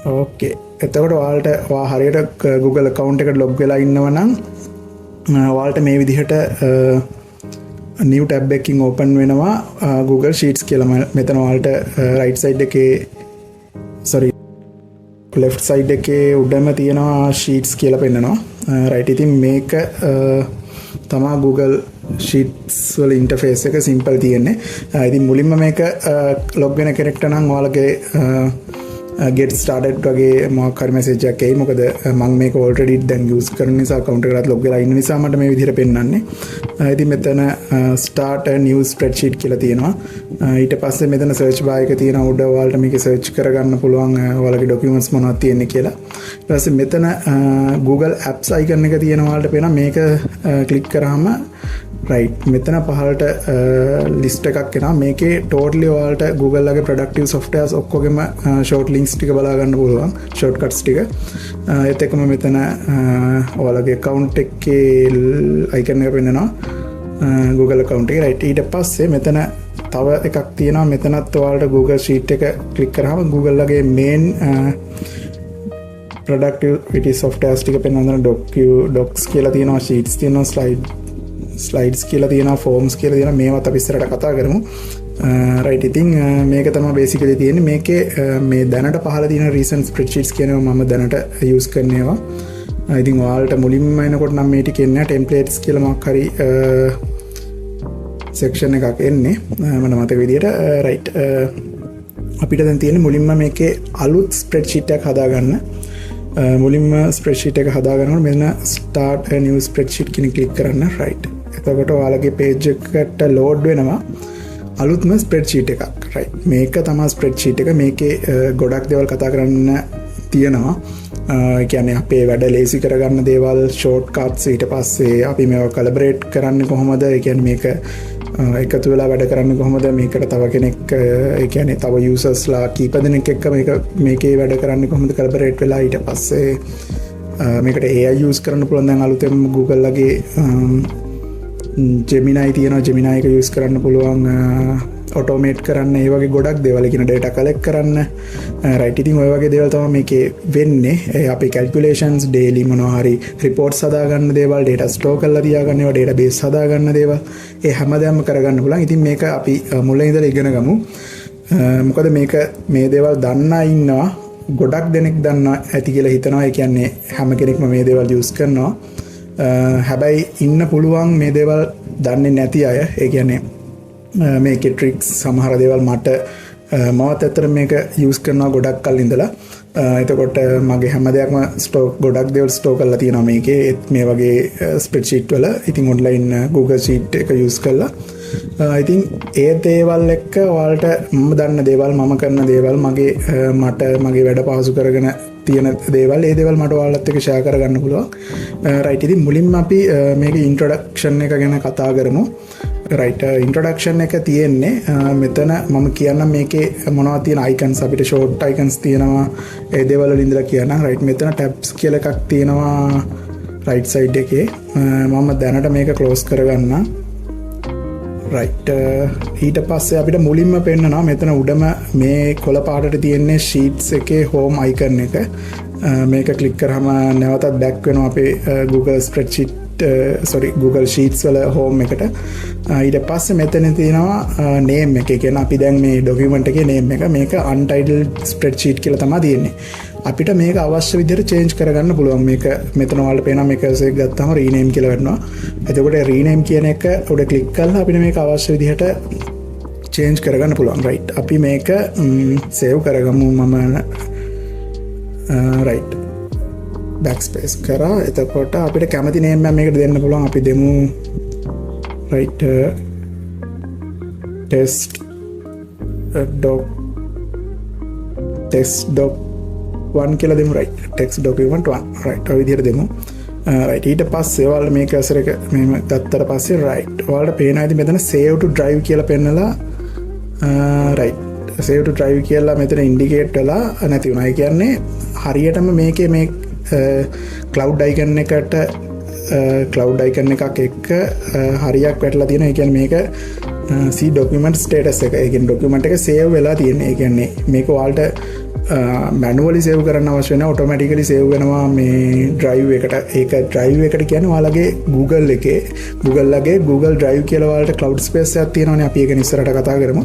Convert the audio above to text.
ඕකේ එතකොට ඔයාලට හරියට Google account එකට log වෙලා ඉන්නවා නම් ඔයාලට මේ විදිහට new tab එකකින් open වෙනවා Google Sheets කියලා. මෙතන ඔයාලට right side එකේ left side එකේ උඩම තියෙනවා Sheets කියලා පෙන්නනවා. right ඉතින් මේක තමා Google Sheets වල ඉන්ටර්ෆේස් එක සිම්පල් තියෙන්නේ. ඉතින් මුලින්ම මේක log වෙන කෙනෙක්ට නම් ඔයාලගේ get started වගේ මොකක් හරි message එකක් එයි. මොකද මම මේක already දැන් use කරන නිසා account එකකට log වෙලා ඉන්න නිසා මට මේ විදිහට පෙන්නන්නේ. ඉතින් මෙතන start a new spreadsheet කියලා තියෙනවා. ඊට පස්සේ මෙතන search bar එක තියෙනවා. උඩ ඔයාලට මේක search කරගන්න පුළුවන් ඔයාලගේ documents මොනවද තියෙන්නේ කියලා. ඊට පස්සේ මෙතන Google Apps icon එක තියෙනවා. ඔයාලට පේනවා මේක click කරාම right මෙතන පහළට list එකක් එනවා. මේකේ totally ඔයාලට Google ලගේ productive softwares ඔක්කොගෙම short links ටික බලා ගන්න පුළුවන්, shortcuts ටික. ඒත් එක්කම මෙතන ඔයාලගේ account එකේ icon එක පෙන්නනවා Google account එකේ. right ඊට පස්සේ මෙතන තව එකක් තියෙනවා. මෙතනත් ඔයාලට Google Sheet එක click කරාම Google ලගේ main productivity softwares ටික පෙන්වන docs කියලා තියෙනවා, sheets තියෙනවා, slides කියලා තියෙනවා, forms කියලා තියෙනවා. මේවත් අපි ඉස්සරහට කතා කරමු. right ඉතින් මේක තමයි basically තියෙන්නේ. මේකේ මේ දැනට පහළ තියෙන recent spreadsheets කියනවා මම දැනට use කරනවා. ඉතින් ඔයාලට මුලින්ම එනකොට නම් මේ ටික එන්නේ templates කියලා මොකක් හරි section එකක් එන්නේ මම මතක විදියට. right අපිට දැන් තියෙන්නේ මුලින්ම මේකේ අලුත් spreadsheet එකක් හදාගන්න. මුලින්ම spreadsheet එක හදාගන්නකොට මෙන්න start a new spreadsheet කියන click කරන්න. right එතකොට ඔයාලගේ page එකට load වෙනවා අලුත්ම spreadsheet එකක්. right මේක තමයි spreadsheet එක. මේකේ ගොඩක් දේවල් කතා කරන්න තියෙනවා. ඒ කියන්නේ අපේ වැඩ ලේසි කරගන්න දේවල්, shortcuts, ඊට පස්සේ අපි මේවා collaborate කරන්නේ කොහොමද? ඒ කියන්නේ මේක එකතු වෙලා වැඩ කරන්නේ කොහොමද? මේකට තව කෙනෙක් ඒ කියන්නේ තව users ලා කීප දෙනෙක් එක්ක මේකේ වැඩ කරන්නේ කොහොමද collaborate වෙලා? ඊට පස්සේ මේකට AI use කරන්න පුළුවන්. දැන් අලුතෙන් Google ලගේ Gemini තියෙනවා. Gemini එක use කරන්න පුළුවන් automate කරන්න. ඒ වගේ ගොඩක් දේවල් කියන data collect කරන්න. right ඉතින් ඔය වගේ දේවල් තමයි මේකේ වෙන්නේ. අපේ calculations, daily මොනවා හරි reports හදාගන්න දේවල්, data store කරලා තියාගන්න ඒවා, database හදාගන්න දේවල්, ඒ හැමදේම කරගන්න පුළුවන්. ඉතින් මේක අපි මුලින් ඉඳලා ඉගෙන ගමු. මොකද මේක මේ දේවල් දන්නා ඉන්නවා. ගොඩක් දෙනෙක් දන්නා ඇති කියලා හිතනවා. ඒ කියන්නේ හැම කෙනෙක්ම මේ දේවල් use කරනවා. හැබැයි ඉන්න පුළුවන් මේ දේවල් දන්නේ නැති අය. ඒ කියන්නේ මේකේ tricks සමහර දේවල් මමත් ඇත්තට මේක use කරනවා ගොඩක් කල් ඉඳලා. එතකොට මගේ හැම දෙයක්ම ගොඩක් දේවල් store කරලා තියෙනවා මේකේ. මේ වගේ spreadsheet වල. ඉතින් online Google Sheet එක use කරලා ඉතින් ඒ දේවල් එක්ක ඔයාලට මම දන්න දේවල්, මම කරන දේවල්, මගේ වැඩ පහසු කරගෙන තියෙන දේවල්, ඒ දේවල් මට ඔයාලත් එක්ක share කරගන්න පුළුවන්. right ඉතින් මුලින්ම අපි මේකේ introduction එක ගැන කතා කරමු. right introduction එක තියෙන්නේ මෙතන මම කියන්නම් මේකේ මොනවද තියෙන icons. අපිට short icons තියෙනවා. ඒ දේවල් වල ඉඳලා කියන්නම්. right මෙතන tabs කියලා එකක් තියෙනවා right side එකේ. මම දැනට මේක close කරගන්නම්. right ඊට පස්සේ අපිට මුලින්ම පෙන්නනවා මෙතන උඩම මේ කොළ පාටට තියෙන්නේ sheets එකේ home icon එක. මේක click කරාම නැවතත් back වෙනවා අපේ Google spreadsheet Google Sheets වල home එකට. ඊට පස්සේ මෙතන තියෙනවා name එක. ඒ කියන්නේ අපි දැන් මේ document එකේ name එක. මේක untitled spreadsheet කියලා තමයි තියෙන්නේ. අපිට මේක අවශ්‍ය විදිහට change කරගන්න පුළුවන්. මේක මෙතන ඔයාලට පේනවා මේක එක ගත්තාම rename කියලා වෙනවා. එතකොට rename කියන එක උඩ click කරලා අපිට මේක අවශ්‍ය විදිහට change කරගන්න පුළුවන්. right අපි මේක save කරගමු. මම right backspace කරා. එතකොට අපිට කැමති name එකක් මේකට දෙන්න පුළුවන්. අපි දෙමු right test doc 1 කියලා දෙමු. right text document 1 right ඔය විදිහට දෙමු. right ඊට පස්සේ ඔයාලා මේක ඇසර එක මෙහෙම ගත්තට පස්සේ right ඔයාලට පේනවා ඉතින් මෙතන save to drive කියලා පෙන්නලා right save to drive කියලා මෙතන indicate වෙලා නැති වුණා. ඒ කියන්නේ හරියටම මේකේ මේ cloud icon එකට cloud icon එකක් එක්ක හරියක් වැටලා තියෙනවා. ඒ කියන්නේ මේක see document status එක. ඒ කියන්නේ document එක save වෙලා තියෙන්නේ. ඒ කියන්නේ මේක ඔයාලට මැනුවලි සේව් කරන්න අවශ්‍ය වෙන ඔටෝමැටිකලි සේව් වෙනවා මේ ඩ්‍රයිව් එකට. ඒක ඩ්‍රයිව් එකට කියන්නේ ඔයාලගේ Google එකේ Google Drive කියලා ඔයාලට cloud space එකක් තියෙනවානේ. අපි ඒක ඉස්සරහට කතා කරමු.